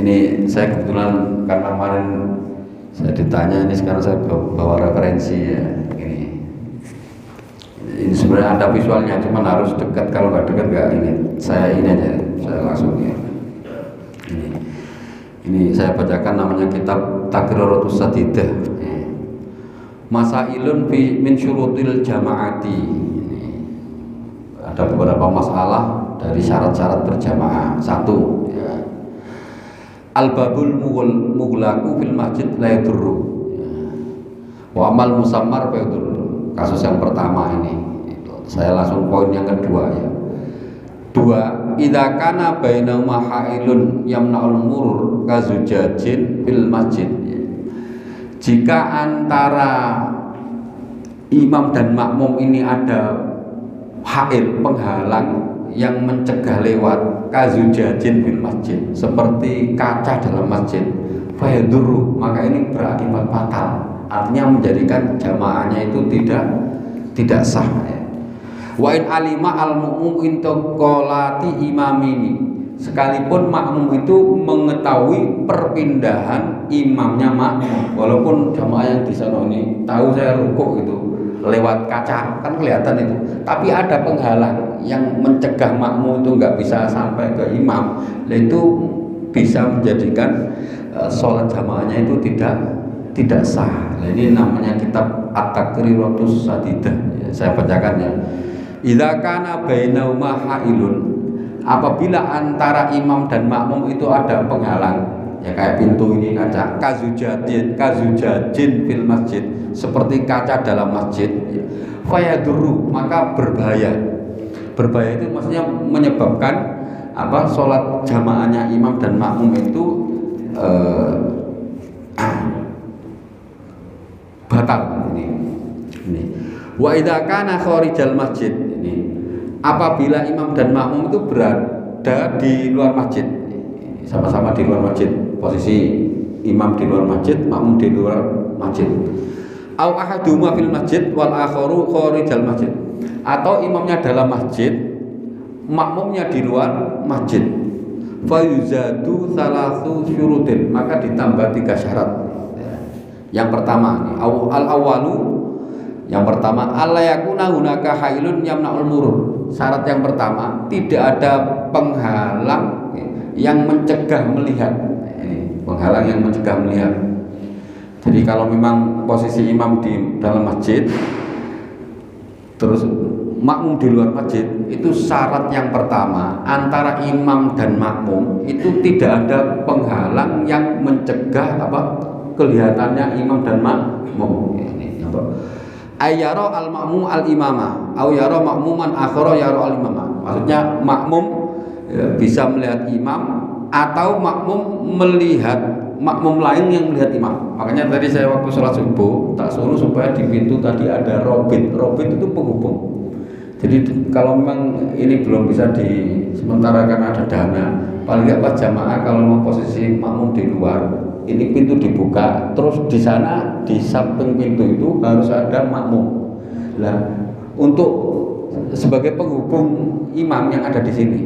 Ini saya kebetulan karena kemarin saya ditanya, ini sekarang saya bawa referensi ya. Ini sebenarnya ada visualnya, cuman harus dekat. Kalau nggak dekat nggak ini. Saya ini aja, saya langsung ya. Ini saya bacakan, namanya kitab Taqriratus Sadidah. Masailun min syurutil jamaati. Ada beberapa masalah dari syarat-syarat berjamaah. Satu, ya. Al-babul mughlaqu fil masjid la yadurru. Wa amal musammar fa yadurru. Kasus yang pertama ini. Saya langsung poin yang kedua ya. Dua, idza kana bainahuma hailun yamna'ul murur kazujajin fil masjid. Jika antara imam dan makmum ini ada hail, penghalang yang mencegah lewat, kazujajin fil masjid, seperti kaca dalam masjid, fayadurru, maka ini berakibat fatal. Artinya menjadikan jamaahnya itu tidak sah ya. Wa in alima al-mu'mum intaqalati imamini, sekalipun makmum itu mengetahui perpindahan imamnya makmum, walaupun jamaah yang di sana ini tahu saya rukuk itu lewat kaca kan kelihatan itu, tapi ada penghalang yang mencegah makmum itu nggak bisa sampai ke imam, itu bisa menjadikan sholat jamaahnya itu tidak sah. Nah, ini namanya kitab At-Taqriratus Sadidah ya, saya bacakan ya. Idza kana bainahuma hailun, apabila antara imam dan makmum itu ada penghalang ya, kayak pintu ini kaca, kazujajin fil masjid, seperti kaca dalam masjid ya. Fayadurru, maka berbahaya itu maksudnya menyebabkan sholat jamaahnya imam dan makmum itu batal ini. Wa idza kana kharijal masjid, ini apabila imam dan makmum itu berada di luar masjid, sama-sama di luar masjid, posisi imam di luar masjid, makmum di luar masjid. Au ahaduma fil masjid wal akharu kharijal masjid, atau imamnya dalam masjid, makmumnya di luar masjid. Fa yuzadu salasu syurutin, maka ditambah 3 syarat. Yang pertama, al-awwalu, yang pertama, alla yakuna hunaka hailun yamna'ul murur. Syarat yang pertama, tidak ada penghalang yang mencegah melihat. Ini penghalang yang mencegah melihat. Jadi kalau memang posisi imam di dalam masjid, terus makmum di luar masjid, itu syarat yang pertama, antara imam dan makmum itu tidak ada penghalang yang mencegah kelihatannya imam dan makmum. Ini ayyara al-makmum al-imamah au yara makmuman akhara yara al-imamah. Maksudnya makmum bisa melihat imam, atau makmum melihat makmum lain yang melihat imam. Makanya tadi saya waktu sholat subuh tak suruh supaya di pintu tadi ada robit itu penghubung. Jadi kalau memang ini belum bisa sementara karena ada dana, paling nggak pas jamaah kalau mau posisi makmum di luar, ini pintu dibuka, terus di sana di samping pintu itu harus ada makmum. Nah, untuk sebagai penghubung imam yang ada di sini.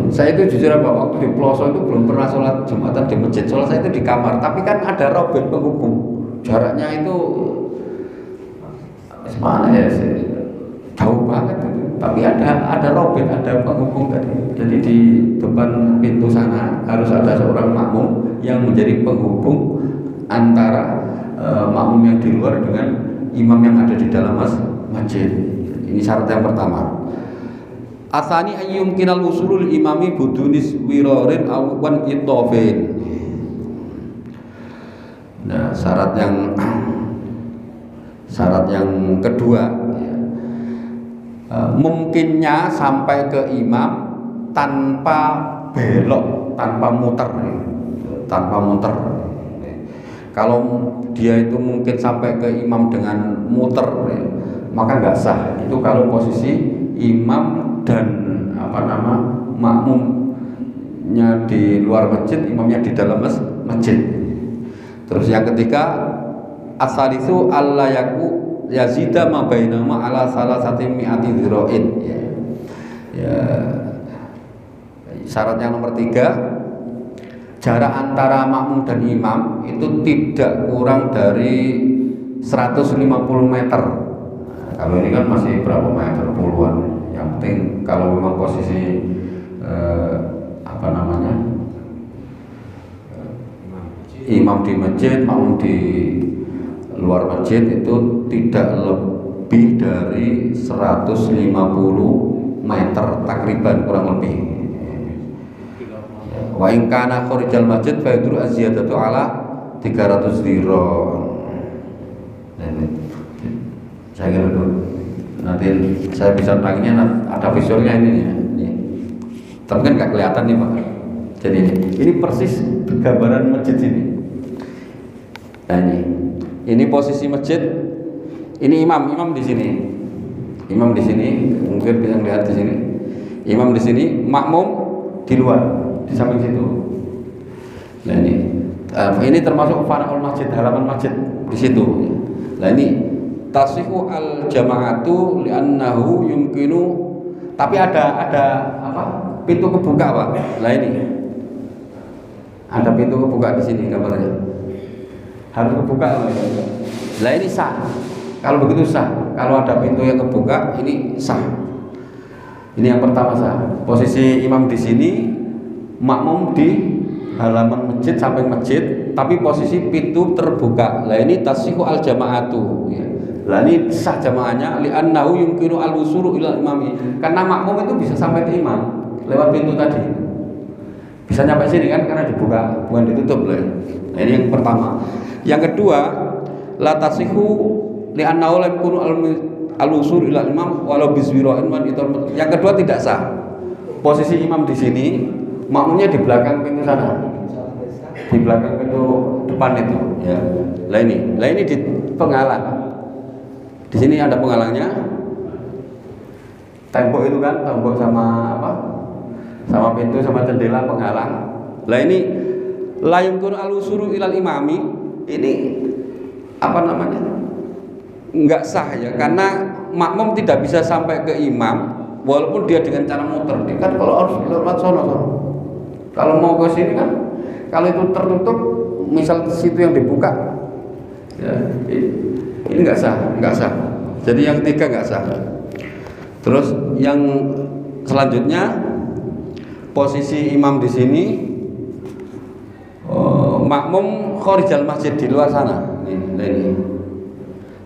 Saya itu jujur waktu di pelosok itu belum pernah sholat Jumatan di masjid. Sholat saya itu di kamar, tapi kan ada robot penghubung. Jaraknya itu mana ya? Jauh banget itu. Tapi ada robot, ada penghubung tadi. Jadi di depan pintu sana harus ada seorang makmum yang menjadi penghubung antara makmum yang di luar dengan imam yang ada di dalam masjid. Ini syarat yang pertama. Asani ayyum kinal usulul imami budunis wirorin awan itofin. Nah, syarat yang kedua ya, mungkinnya sampai ke imam tanpa belok, tanpa muter. Kalau dia itu mungkin sampai ke imam dengan muter ya, maka nggak sah. Itu kalau posisi imam dan makmumnya di luar masjid, imamnya di dalam masjid. Terus yang ketiga, asalisu alla yaku yazida ma bainahuma ala salasati mi'ati dzira'in ya. Syarat yang nomor 3, jarak antara makmum dan imam itu tidak kurang dari 150 meter. Kalau ini kan masih berapa meter, puluhan. Yang penting kalau memang posisi imam di masjid, makmum di luar masjid itu tidak lebih dari 150 meter takriban, kurang lebih. Wa in kana kharijal masjid fa yadru az-ziyadatu ala 300 dhira. Saya kira itu nanti saya bisa tanginya ada visualnya ini ya. Tapi kan nggak kelihatan nih Pak. Jadi ini persis gambaran masjid ini. Nah ini posisi masjid. Ini imam di sini. Imam di sini, mungkin bisa lihat di sini. Imam di sini, makmum di luar, di samping situ. Nah ini termasuk faraul masjid, halaman masjid di situ. Nah ini tasihu al jamaatu li'annahu yumkinu, tapi ada apa? Pintu kebuka Pak. Nah ini ada pintu kebuka di sini gambarnya. Harus kebuka. Nah ini sah. Kalau begitu sah. Kalau ada pintu yang kebuka ini sah. Ini yang pertama sah. Posisi imam di sini, makmum di halaman masjid, samping masjid, tapi posisi pintu terbuka. Lah ini tasihu al jamaatu. Ya. Lah ini sah jamaahnya li'annahu yumkinu al-wusulu ila imami. Karena makmum itu bisa sampai ke imam lewat pintu tadi. Bisa nyampe sini kan karena dibuka, bukan ditutup lah. Nah, ini yang pertama. Yang kedua, la tasihu li'annahu la yumkinu al-wusul ila imam walau biswira'in man itu. Yang kedua tidak sah. Posisi imam di sini, makmumnya di belakang pintu sana. Di belakang pintu depan itu, ya. Lah ini di penghalang. Di sini ada penghalangnya. Tembok itu kan, tembok sama apa? Sama pintu sama jendela penghalang. Lah ini la yumkinu al-wusulu ilal imami, ini apa namanya? Enggak sah ya, karena makmum tidak bisa sampai ke imam walaupun dia dengan cara muter. Dia kan kalau harus lewat sono. Kalau mau ke sini kan, kalau itu tertutup, misal situ yang dibuka, ya, ini enggak sah. Jadi yang tiga enggak sah. Terus yang selanjutnya, posisi imam di sini, makmum kharijal masjid di luar sana. Ini.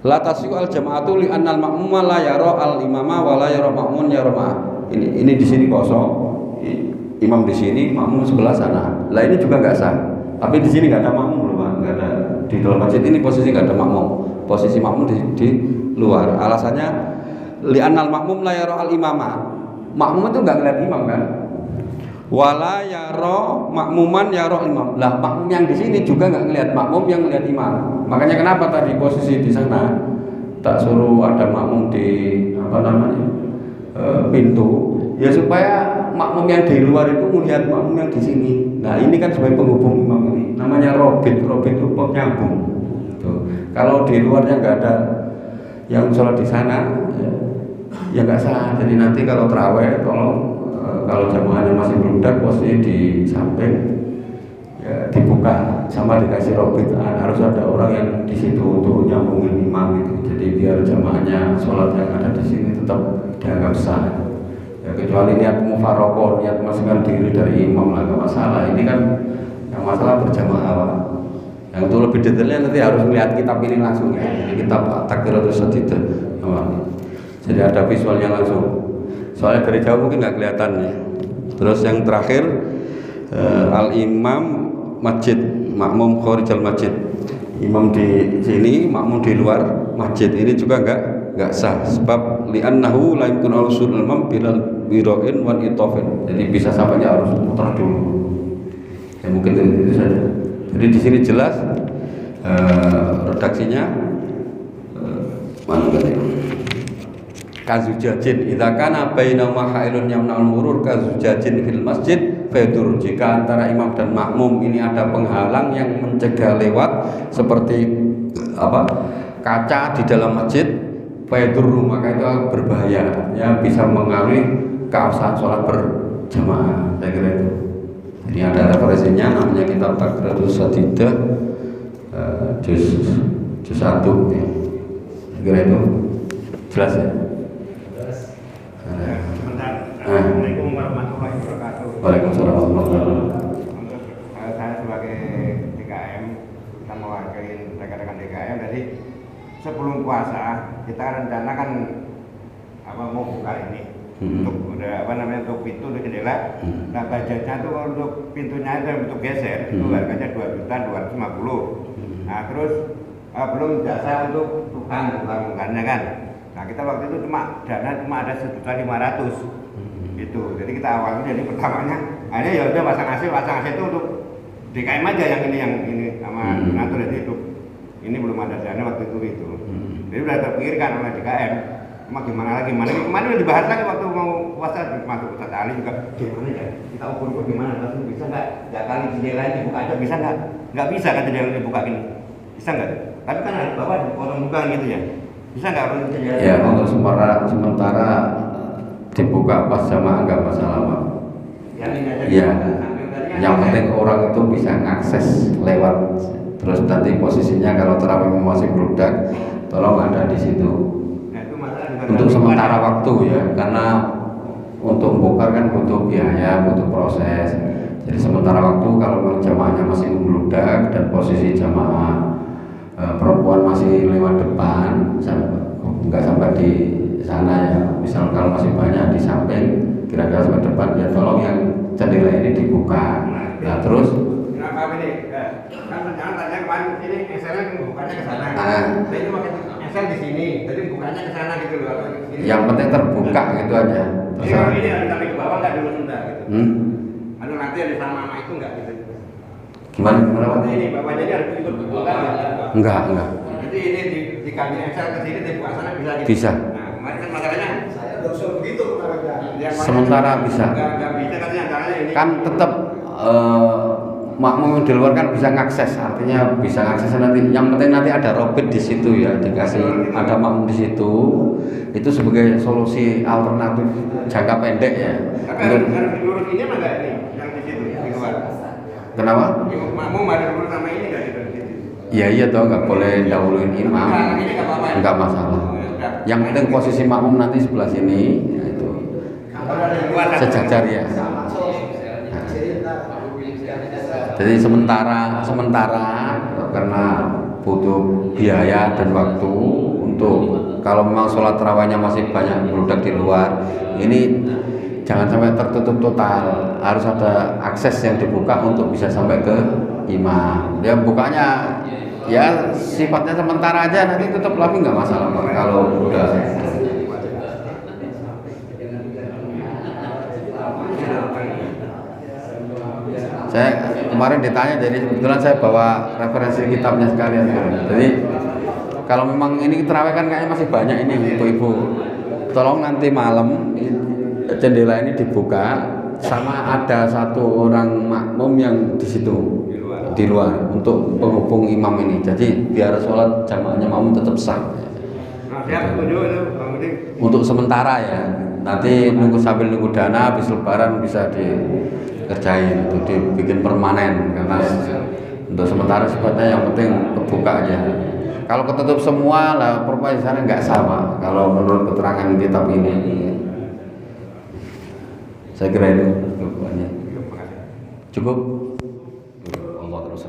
La tasihu al jama'atu li annal makmuma la yara al imama wa la yara makmun yara ma. Ini di sini kosong. Imam di sini, makmum sebelah sana. Lah ini juga enggak sah. Tapi di sini enggak ada makmum loh, Pak. Enggak ada. Di dalam masjid ini posisi enggak ada makmum. Posisi makmum di luar. Alasannya li annal makmum la yara al imama. Makmum itu enggak ngeliat imam kan? Wala yaro makmuman yaro imam. Lah makmum yang di sini juga nggak ngelihat makmum yang ngelihat imam. Makanya kenapa tadi posisi di sana tak suruh ada makmum di pintu, ya supaya makmum yang di luar itu melihat makmum yang di sini. Nah ini kan sebagai penghubung imam ini. Namanya robit itu penyambung. Tuh. Kalau di luarnya nggak ada yang sholat di sana, ya nggak sah. Jadi nanti kalau terawih tolong. Kalau jamaahnya masih beludak, posisi di samping ya, dibuka sama dikasih robit. Harus ada orang yang di situ untuk nyambungin imam itu. Jadi biar jamaahnya sholat yang ada di sini tetap dianggap sah. Ya, kecuali niat mufarokoh, niat memasukkan diri dari imam lah, nggak masalah. Ini kan yang masalah berjamaah. Yang itu lebih detailnya nanti harus melihat kitab ini langsung ya. Jadi kitab Takbiratus Sajdah. Jadi ada visualnya langsung. Soalnya dari jauh mungkin nggak kelihatan ya. Terus yang terakhir al-imam masjid, makmum kharijal masjid. Imam di sini, makmum di luar masjid. Ini juga nggak sah. Sebab li'annahu la yumkinu al-wusul al-imam bilal wira'in wan itofin. Jadi bisa sampainya harus putar dulu. Ya mungkin itu saja. Jadi di sini jelas redaksinya mana tadi? Kazujajin idza kana bainahu hailun yamna'ul murur kazujajin fil masjid fayadur. Jika antara imam dan makmum ini ada penghalang yang mencegah lewat seperti kaca di dalam masjid, fayadur, maka itu berbahaya ya, bisa mengalami keabsahan sholat berjamaah. Saya kira itu. Jadi ada referensinya namanya namanya kitab Taqriratus Sadidah juz 1 ya. Kira itu jelas ya? Sebentar. Assalamualaikum warahmatullahi wabarakatuh. Waalaikumsalam warahmatullahi wabarakatuh. Untuk saya sebagai DKM, kita mewakili rekan-rekan DKM. Jadi sebelum puasa kita rencanakan mau buka ini untuk udah untuk pintu, untuk jendela. Nah budgetnya tuh untuk pintunya itu untuk geser itu harganya 2.250.000. Nah terus belum jasa untuk tukang-tukangnya kan. Nah kita waktu itu dana cuma ada 1.500.000 gitu. Jadi kita awalnya jadi pertamanya akhirnya ya udah pasang AC itu untuk DKM aja yang ini sama donatur itu ini belum ada dana waktu itu. Jadi udah terpikirkan oleh DKM gimana kemarin udah dibahas lagi waktu mau puasa masuk Ustaz Ali juga gimana ya kita ukur gimana langsung bisa nggak kali jendela dibuka aja bisa nggak bisa kan jendela dibuka gini bisa nggak tapi kan harus bawa dipotong juga gitu ya bisa nggak kalau jendela ya untuk sementara dibuka pas jamaah nggak masalah Pak ya yang penting orang itu bisa ngakses lewat terus nanti posisinya kalau terawih masih bludak tolong ada di situ untuk sementara waktu ya karena untuk bongkar kan butuh biaya, butuh proses. Jadi sementara waktu kalau memang jamaahnya masih membludak dan posisi jamaah perempuan masih lewat depan, nggak sampai di sana ya. Misal kalau masih banyak di samping, kira-kira sampai depan ya tolong yang jendela ini dibuka. Nah terus. Kenapa ini? Kan rencana tanya kemarin ini misalnya bukanya ke sana. Nah itu makanya di sini, jadi bukannya ke sana gitu loh. Yang penting terbuka gitu aja. Ini harus sampai ke bawah nggak dulu enggak gitu. Nanti ada sama itu enggak gitu. Gimana Pak? Ini bapaknya ini harus ikut buka enggak. Jadi ini di kami Excel ke sini dibuka sana bisa gitu. Bisa. Nah, kemarin kan masalahnya saya udah usul begitu sementara bisa. Enggak bisa katanya caranya ini. Kan tetap makmum di luar kan bisa ngakses, artinya bisa ngakses nanti. Yang penting nanti ada robit di situ ya, dikasih ada makmum di situ. Itu sebagai solusi alternatif jangka pendek ya. Tapi harus dilurus ini mah enggak ini yang di situ di luar. Kenapa? Makmum ada lurus sama ini enggak gitu. Iya toh nggak boleh dahuluin imam. Enggak masalah. Yang penting posisi makmum nanti sebelah sini, ya itu sejajar ya. Jadi sementara karena butuh biaya dan waktu untuk kalau memang sholat tarawihnya masih banyak beludak di luar, ini jangan sampai tertutup total, harus ada akses yang dibuka untuk bisa sampai ke imam. Dia bukanya ya sifatnya sementara aja, nanti tutup lagi nggak masalah Pak. Kalau udah saya kemarin ditanya, jadi kebetulan saya bawa referensi kitabnya sekalian. Jadi kalau memang ini terawih kan kayaknya masih banyak ini untuk ibu, tolong nanti malam jendela ini dibuka sama ada satu orang makmum yang di situ di luar untuk penghubung imam ini. Jadi biar sholat jamaahnya makmum tetap sah. Untuk sementara ya. Nanti sambil nunggu dana habis lebaran bisa dikerjain, itu dibikin permanen karena untuk sementara sifatnya yang penting kebuka aja. Kalau ketutup semua lah perpaya sana nggak sama kalau menurut keterangan kitab ini. Saya kira itu cukup. Allah terus